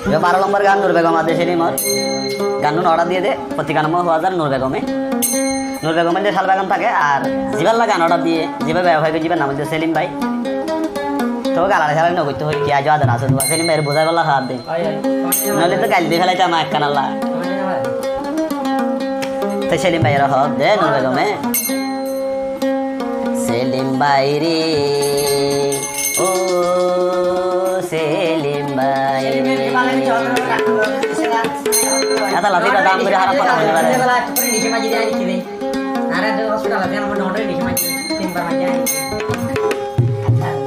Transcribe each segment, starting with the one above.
ये 12 नंबर गान नूर बेगम आदे सेनी मर गान ऑर्डर दिए दे प्रति गान हुआ हजार नूर बेगम में साल बेगम থাকে আর জিবাল গান অর্ডার দিয়ে জিবাল ভাই ভাইকে জিবাল নাম দিয়ে সেলিম ভাই তো গালারে সালা ন কইতে হই কি আজ আদন আছে তো সেলিম ভাইয়ের বোঝা গলা হাত দে নলে তো গাল দিয়ে ফেলাইতে আমা এক কানাল্লা তো সেলিম ভাইয়ের হক দে নূর বেগমে সেলিম ভাই রে ও সেলিম ভাই आता लाती का दाम मुझे हराम पता होने वाला है वाला पूरी नीचे माजी दे आई थी अरे जो हॉस्पिटल है हम नोट नीचे माजी 3 बार माजी आई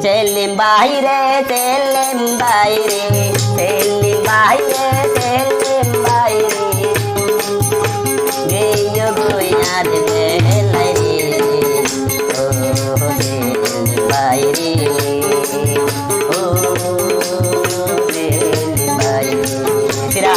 सेलिम भाई रे सेलिम भाई रे सेलिम भाई रे सेलिम भाई रे ये यो कोई याद में लाई रे ओ सेलिम भाई रे ओ सेलिम भाई तेरा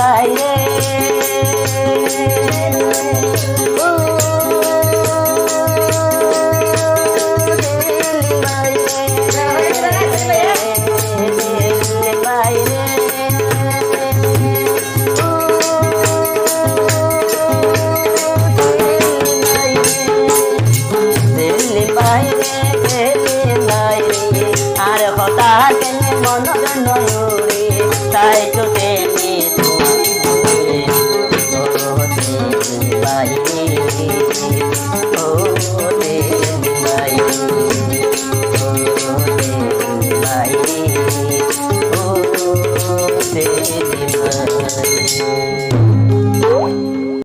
ভাই রে